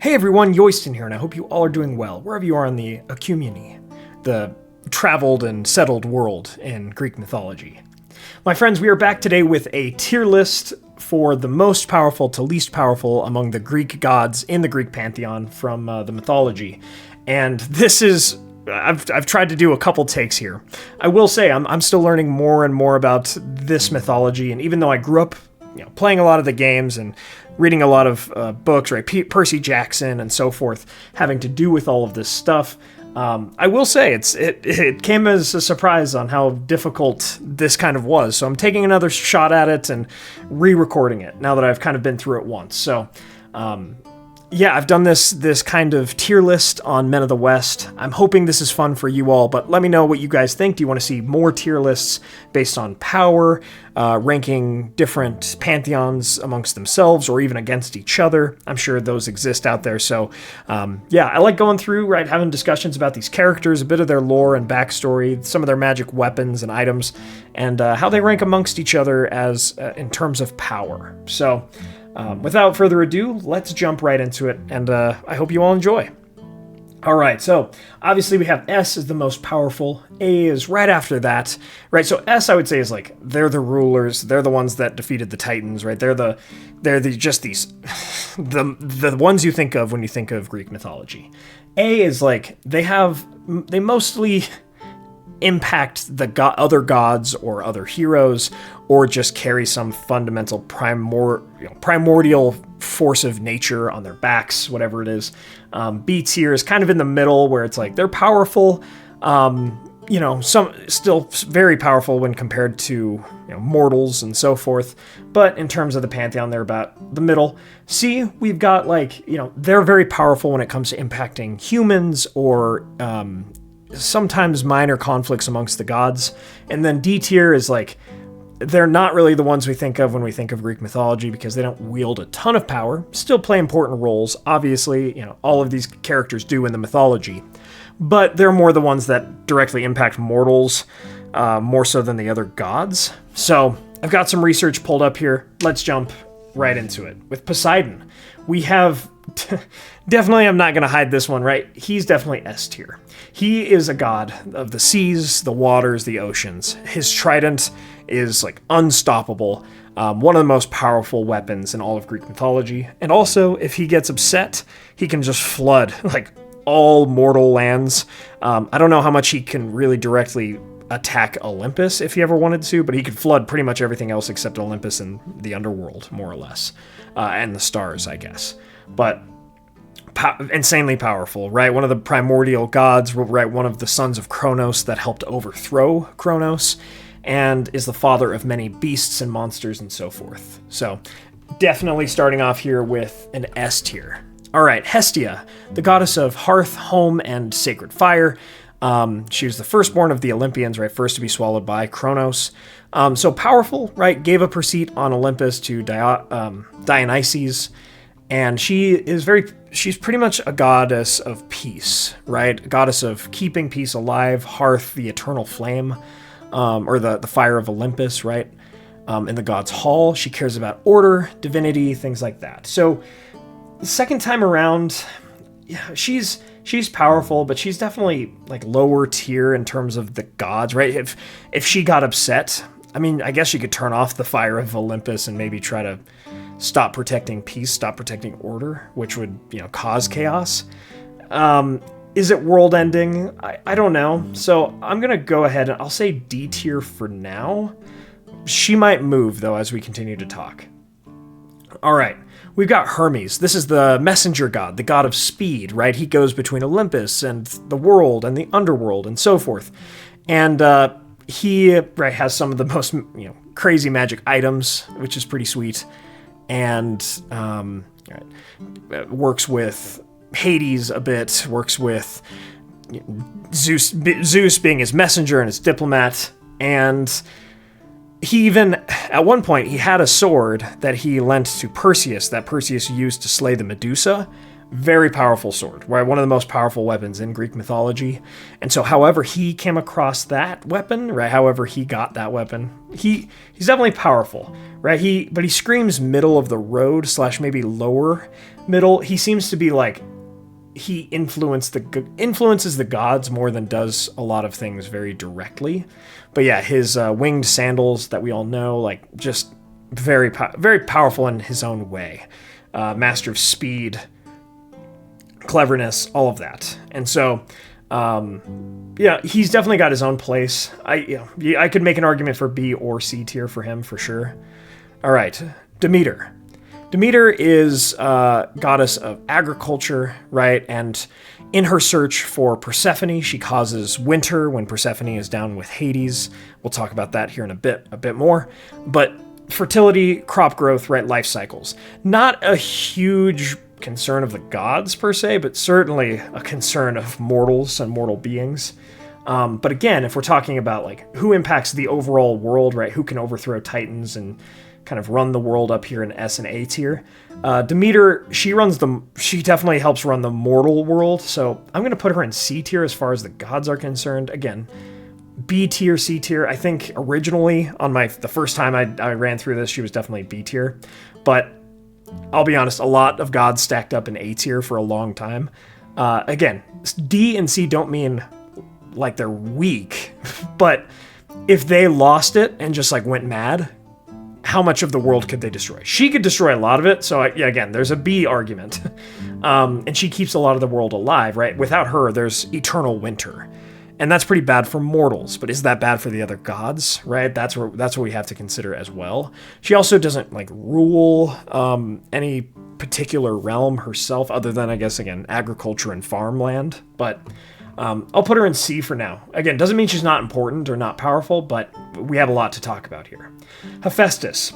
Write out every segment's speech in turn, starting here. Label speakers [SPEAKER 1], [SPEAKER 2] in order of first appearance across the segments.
[SPEAKER 1] Hey everyone, Yoistin here, and I hope you all are doing well, wherever you are in the Ecumene, the traveled and settled world in Greek mythology. My friends, we are back today with a tier list for the most powerful to least powerful among the Greek gods in the Greek pantheon from the mythology. And this is... I've tried to do a couple takes here. I will say I'm still learning more and more about this mythology, and even though I grew up playing a lot of the games and reading a lot of books, right? Percy Jackson and so forth, having to do with all of this stuff. I will say it came as a surprise on how difficult this kind of was. So I'm taking another shot at it and re-recording it now that I've kind of been through it once. So yeah, I've done this kind of tier list on Men of the West. I'm hoping this is fun for you all, but let me know what you guys think. Do you want to see more tier lists based on power, ranking different pantheons amongst themselves, or even against each other? I'm sure those exist out there. So yeah, I like going through, right, having discussions about these characters, a bit of their lore and backstory, some of their magic weapons and items, and how they rank amongst each other as in terms of power. So without further ado, let's jump right into it, and I hope you all enjoy. Alright, so obviously we have S as the most powerful, A is right after that, right? So S, I would say, is like, they're the rulers, they're the ones that defeated the Titans, right? They're the just these, the ones you think of when you think of Greek mythology. A is like, they mostly impact the other gods or other heroes, or just carry some fundamental primordial force of nature on their backs, whatever it is. B tier is kind of in the middle, where it's like they're powerful, some still very powerful when compared to mortals and so forth, but in terms of the pantheon, they're about the middle. C, we've got they're very powerful when it comes to impacting humans or sometimes minor conflicts amongst the gods. And then D tier is like, they're not really the ones we think of when we think of Greek mythology, because they don't wield a ton of power, still play important roles. Obviously, all of these characters do in the mythology, but they're more the ones that directly impact mortals, more so than the other gods. So I've got some research pulled up here. Let's jump right into it. With Poseidon, we have definitely, I'm not going to hide this one, right? He's definitely S tier. He is a god of the seas, the waters, the oceans. His trident is like unstoppable. One of the most powerful weapons in all of Greek mythology. And also, if he gets upset, he can just flood like all mortal lands. I don't know how much he can really directly attack Olympus if he ever wanted to, but he could flood pretty much everything else except Olympus and the underworld, more or less, and the stars, I guess. But insanely powerful, right? One of the primordial gods, right? One of the sons of Kronos that helped overthrow Kronos, and is the father of many beasts and monsters and so forth. So definitely starting off here with an S tier. All right, Hestia, the goddess of hearth, home, and sacred fire. She was the firstborn of the Olympians, right? First to be swallowed by Kronos. So powerful, right? Gave up her seat on Olympus to Dionysus. And she's pretty much a goddess of peace, right? A goddess of keeping peace alive, hearth, the eternal flame, or the fire of Olympus, right? In the god's hall. She cares about order, divinity, things like that. So the second time around, yeah, she's powerful, but she's definitely like lower tier in terms of the gods, right? If she got upset, I mean, I guess she could turn off the fire of Olympus and maybe try to stop protecting peace, stop protecting order, which would, cause chaos. Is it world ending? I don't know. So I'm going to go ahead and I'll say D tier for now. She might move, though, as we continue to talk. All right. We've got Hermes. This is the messenger god, the god of speed, right? He goes between Olympus and the world and the underworld and so forth. And he has some of the most crazy magic items, which is pretty sweet. And works with Hades a bit, works with Zeus being his messenger and his diplomat. And he even, at one point, he had a sword that he lent to Perseus, that Perseus used to slay the Medusa, Very powerful sword, right? One of the most powerful weapons in Greek mythology. And so however he came across that weapon, right? However he got that weapon, he's definitely powerful, right? But he screams middle of the road / maybe lower middle. He seems to be like, he influences the gods more than does a lot of things very directly. But yeah, his winged sandals that we all know, like just very powerful in his own way. Master of speed, cleverness, all of that. And so, yeah, he's definitely got his own place. I could make an argument for B or C tier for him, for sure. All right, Demeter. Demeter is goddess of agriculture, right? And in her search for Persephone, she causes winter when Persephone is down with Hades. We'll talk about that here in a bit more. But fertility, crop growth, right? Life cycles. Not a huge concern of the gods per se, but certainly a concern of mortals and mortal beings. But again, if we're talking about like who impacts the overall world, right? Who can overthrow titans and kind of run the world up here in S and A tier. Demeter, she definitely helps run the mortal world. So I'm going to put her in C tier as far as the gods are concerned. Again, B tier, C tier. I think originally on the first time I ran through this, she was definitely B tier, but I'll be honest, a lot of gods stacked up in A tier for a long time. Again, D and C don't mean like they're weak, but if they lost it and just like went mad, how much of the world could they destroy? She could destroy a lot of it. So yeah, again, there's a B argument. And she keeps a lot of the world alive, right? Without her, there's eternal winter. And that's pretty bad for mortals, but is that bad for the other gods, right? That's what we have to consider as well. She also doesn't like rule any particular realm herself, other than I guess again agriculture and farmland. But I'll put her in C for now. Again, doesn't mean she's not important or not powerful, but we have a lot to talk about here. Hephaestus.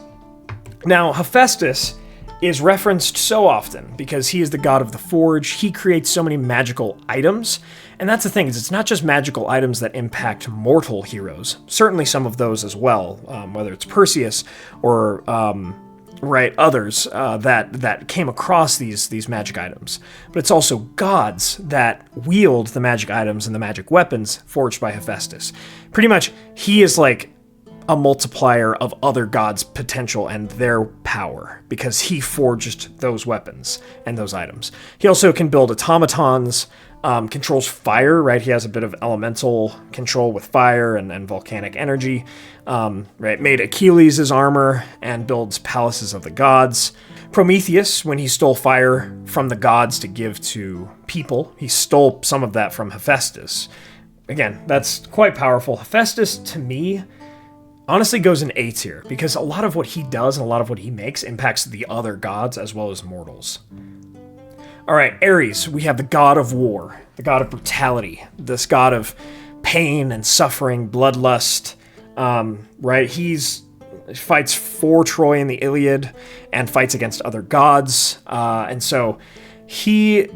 [SPEAKER 1] Now, Hephaestus is referenced so often because he is the god of the forge. He creates so many magical items. And that's the thing, is it's not just magical items that impact mortal heroes. Certainly some of those as well, whether it's Perseus or others that came across these magic items. But it's also gods that wield the magic items and the magic weapons forged by Hephaestus. Pretty much, he is like a multiplier of other gods' potential and their power because he forged those weapons and those items. He also can build automatons, controls fire, right? He has a bit of elemental control with fire and volcanic energy, right? Made Achilles his armor and builds palaces of the gods. Prometheus, when he stole fire from the gods to give to people, he stole some of that from Hephaestus. Again, that's quite powerful. Hephaestus, to me, honestly goes in A tier because a lot of what he does and a lot of what he makes impacts the other gods as well as mortals. All right, Ares, we have the god of war, the god of brutality, this god of pain and suffering, bloodlust, right? He fights for Troy in the Iliad and fights against other gods. And so he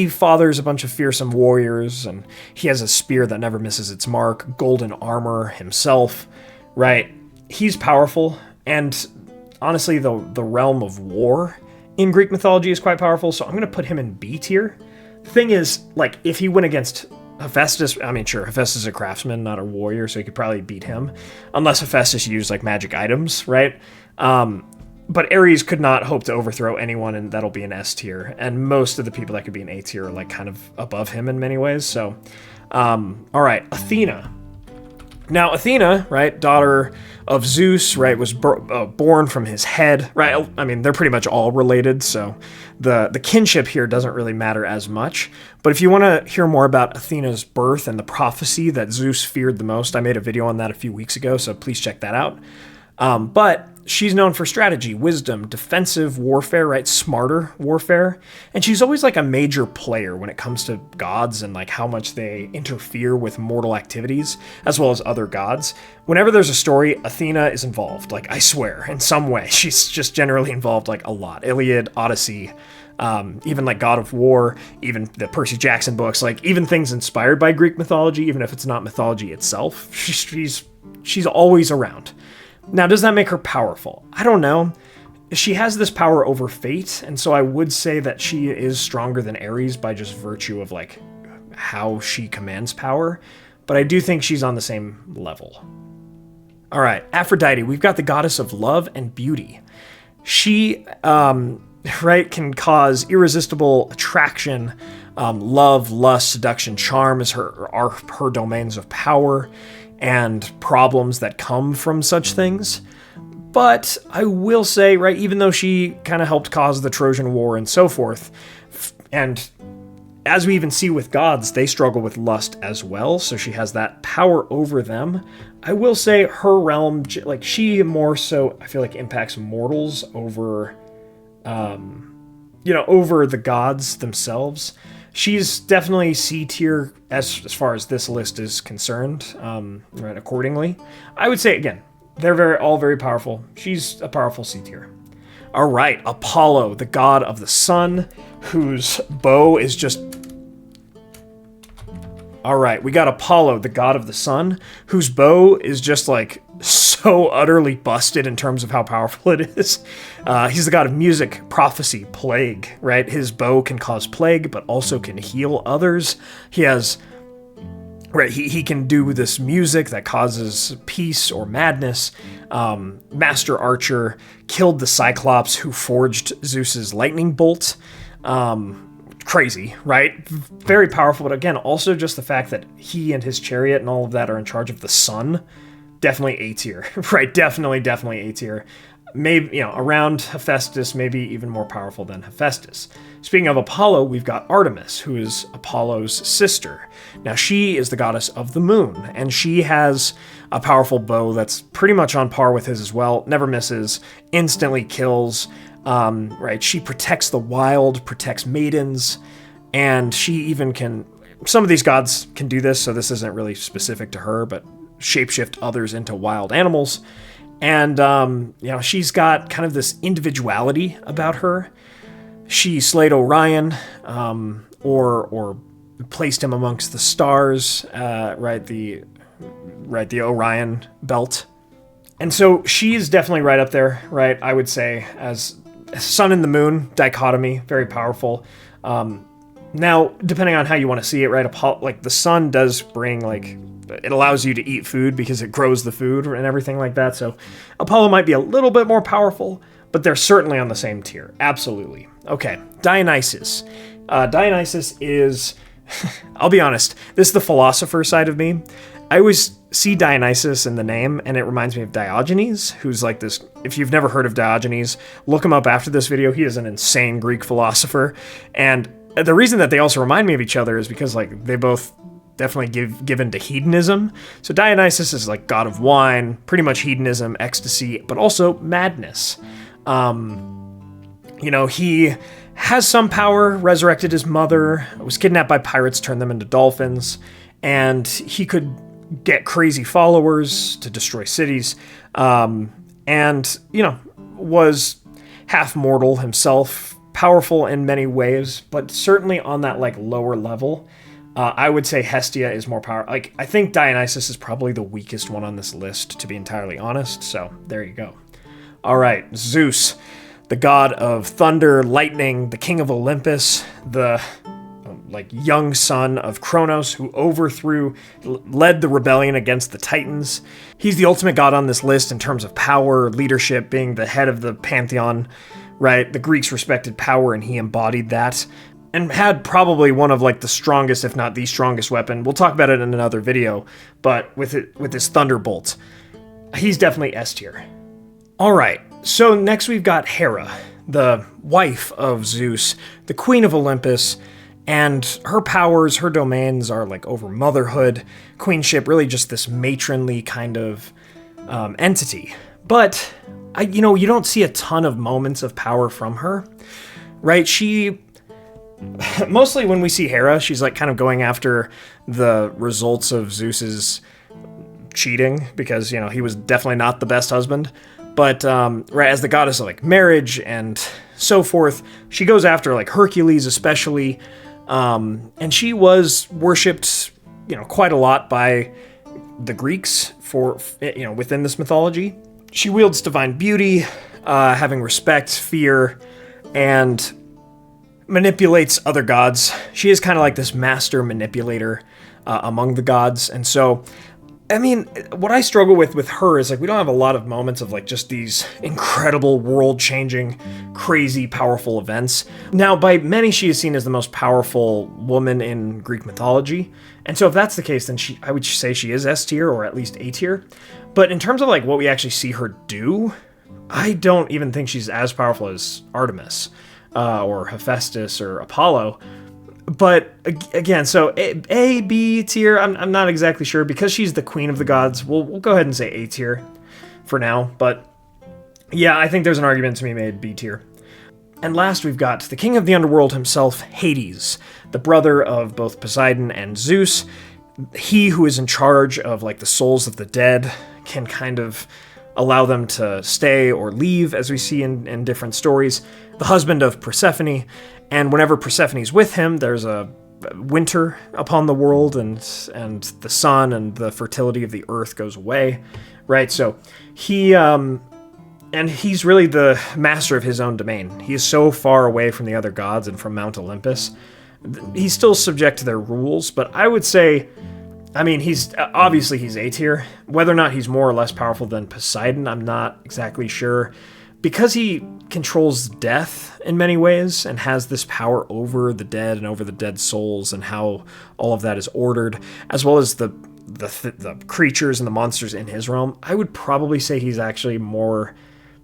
[SPEAKER 1] fathers a bunch of fearsome warriors, and he has a spear that never misses its mark, golden armor himself, right? He's powerful, and honestly, the realm of war in Greek mythology is quite powerful, so I'm going to put him in B tier. The thing is, like, if he went against Hephaestus, I mean, sure, Hephaestus is a craftsman, not a warrior, so he could probably beat him, unless Hephaestus used, like, magic items, right? But Ares could not hope to overthrow anyone, and that'll be an S tier. And most of the people that could be an A tier are like kind of above him in many ways. So, all right, Athena. Now, Athena, right, daughter of Zeus, right, was born from his head, right? I mean, they're pretty much all related, so the kinship here doesn't really matter as much. But if you want to hear more about Athena's birth and the prophecy that Zeus feared the most, I made a video on that a few weeks ago, so please check that out. But she's known for strategy, wisdom, defensive warfare, right? Smarter warfare. And she's always like a major player when it comes to gods and like how much they interfere with mortal activities, as well as other gods. Whenever there's a story, Athena is involved. Like, I swear, in some way. She's just generally involved like a lot. Iliad, Odyssey, even like God of War, even the Percy Jackson books, like even things inspired by Greek mythology, even if it's not mythology itself, she's always around. Now, does that make her powerful? I don't know. she has this power over fate, and so I would say that she is stronger than Ares by just virtue of like how she commands power, but I do think she's on the same level. All right, Aphrodite, we've got the goddess of love and beauty. She, right, can cause irresistible attraction, love, lust, seduction, charm are her domains of power, and problems that come from such things. But I will say, right, even though she kind of helped cause the Trojan War and so forth, and as we even see with gods, they struggle with lust as well, so she has that power over them. I will say her realm, like, she more so, I feel like, impacts mortals over, over the gods themselves. She's definitely C tier as far as this list is concerned, right, accordingly. I would say, again, they're all very powerful. She's a powerful C tier. All right, Apollo, the god of the sun, whose bow is just... All right, we got Apollo, the god of the sun, whose bow is just like so utterly busted in terms of how powerful it is. He's the god of music, prophecy, plague, right? His bow can cause plague, but also can heal others. He has... Right, he can do this music that causes peace or madness. Master Archer killed the Cyclops who forged Zeus's lightning bolt. Crazy, right? Very powerful, but again, also just the fact that he and his chariot and all of that are in charge of the sun. Definitely A tier, right? Definitely A tier. Maybe, around Hephaestus, maybe even more powerful than Hephaestus. Speaking of Apollo, we've got Artemis, who is Apollo's sister. Now, she is the goddess of the moon, and she has a powerful bow that's pretty much on par with his as well. Never misses, instantly kills, right? She protects the wild, protects maidens, and she even can... Some of these gods can do this, so this isn't really specific to her, but shapeshift others into wild animals. And, she's got kind of this individuality about her. She slayed Orion, or placed him amongst the stars, right, the Orion belt. And so she's definitely right up there, right, I would say, as sun and the moon dichotomy, very powerful. Now, depending on how you want to see it, right, like the sun does bring, like, it allows you to eat food because it grows the food and everything like that. So Apollo might be a little bit more powerful, but they're certainly on the same tier. Absolutely. Okay, Dionysus. Dionysus is, I'll be honest, this is the philosopher side of me. I always see Dionysus in the name, and it reminds me of Diogenes, who's like this... If you've never heard of Diogenes, look him up after this video. He is an insane Greek philosopher. And the reason that they also remind me of each other is because, like, they both... definitely given to hedonism. So Dionysus is like god of wine, pretty much hedonism, ecstasy, but also madness. He has some power, resurrected his mother, was kidnapped by pirates, turned them into dolphins, and he could get crazy followers to destroy cities, was half mortal himself, powerful in many ways, but certainly on that like lower level. I would say Hestia is more powerful. Like, I think Dionysus is probably the weakest one on this list, to be entirely honest. So there you go. All right, Zeus, the god of thunder, lightning, the king of Olympus, the young son of Kronos, who led the rebellion against the Titans. He's the ultimate god on this list in terms of power, leadership, being the head of the pantheon, right? The Greeks respected power, and he embodied that. And had probably one of like the strongest, if not the strongest weapon. We'll talk about it in another video, but with his thunderbolt, he's definitely S tier. All right, so next we've got Hera, the wife of Zeus, the queen of Olympus, and her powers, her domains are like over motherhood, queenship, really just this matronly kind of entity. But you don't see a ton of moments of power from her, right? Mostly when we see Hera, she's like kind of going after the results of Zeus's cheating because, he was definitely not the best husband. But right, as the goddess of like marriage and so forth, she goes after like Hercules especially. And she was worshipped, quite a lot by the Greeks for, within this mythology. She wields divine beauty, having respect, fear, and manipulates other gods. She is kind of like this master manipulator among the gods. And so, I mean, what I struggle with her is, like, we don't have a lot of moments of, like, just these incredible, world-changing, crazy, powerful events. Now, by many, she is seen as the most powerful woman in Greek mythology. And so if that's the case, then I would say she is S tier, or at least A tier. But in terms of, like, what we actually see her do, I don't even think she's as powerful as Artemis, or Hephaestus, or Apollo. But again, so A, B tier, I'm not exactly sure. Because she's the queen of the gods, we'll go ahead and say A tier for now. But yeah, I think there's an argument to be made B tier. And last, we've got the king of the underworld himself, Hades, the brother of both Poseidon and Zeus. He who is in charge of, like, the souls of the dead, can kind of allow them to stay or leave, as we see in different stories. The husband of Persephone, and whenever Persephone's with him, there's a winter upon the world, and the sun and the fertility of the earth goes away, right? So he's really the master of his own domain. He is so far away from the other gods and from Mount Olympus. He's still subject to their rules, but I would say, I mean, he's A tier. Whether or not he's more or less powerful than Poseidon, I'm not exactly sure. Because he controls death in many ways and has this power over the dead and over the dead souls and how all of that is ordered, as well as the creatures and the monsters in his realm, I would probably say he's actually more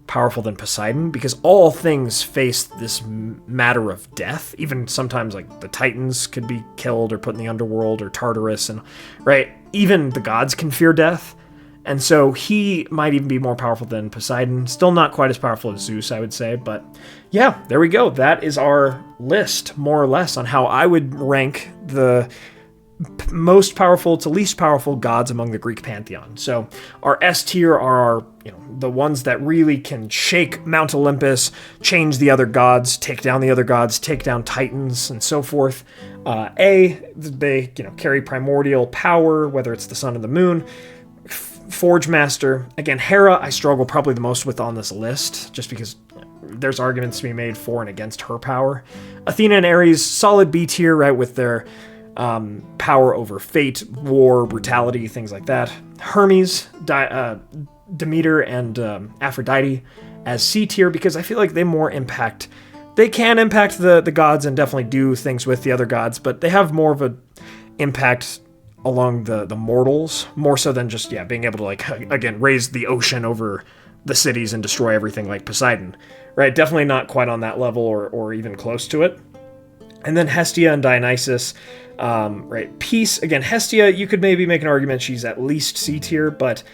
[SPEAKER 1] powerful than Poseidon, because all things face this matter of death. Even sometimes, like, the Titans could be killed or put in the underworld, or Tartarus, and right, even the gods can fear death. And so he might even be more powerful than Poseidon. Still not quite as powerful as Zeus, I would say. But yeah, there we go. That is our list, more or less, on how I would rank the most powerful to least powerful gods among the Greek pantheon. So our S tier are the ones that really can shake Mount Olympus, change the other gods, take down the other gods, take down Titans, and so forth. They carry primordial power, whether it's the sun or the moon. Forge Master. Again, Hera, I struggle probably the most with on this list, just because there's arguments to be made for and against her power. Athena and Ares, solid B tier, right, with their power over fate, war, brutality, things like that. Hermes, Demeter, and Aphrodite as C tier, because I feel like they can impact the gods and definitely do things with the other gods, but they have more of an impact along the mortals, more so than just being able to, like, again, raise the ocean over the cities and destroy everything like Poseidon, right? Definitely not quite on that level, or even close to it. And then Hestia and Dionysus, right? Peace, again, Hestia, you could maybe make an argument she's at least C tier, but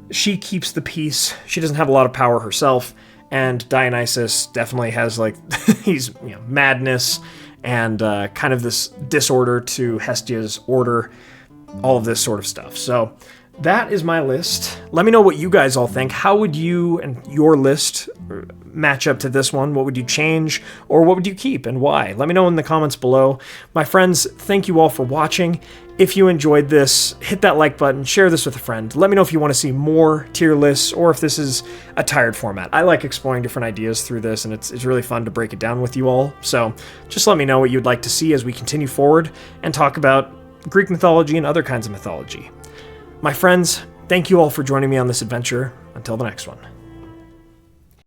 [SPEAKER 1] she keeps the peace. She doesn't have a lot of power herself, and Dionysus definitely has, like, he's madness and kind of this disorder to Hestia's order. All of this sort of stuff. So that is my list. Let me know what you guys all think. How would you and your list match up to this one? What would you change, or what would you keep, and why? Let me know in the comments below. My friends, thank you all for watching. If you enjoyed this, hit that like button, share this with a friend. Let me know if you want to see more tier lists, or if this is a tired format. I like exploring different ideas through this, and it's really fun to break it down with you all. So just let me know what you'd like to see as we continue forward and talk about Greek mythology and other kinds of mythology. My friends, thank you all for joining me on this adventure. Until the next one.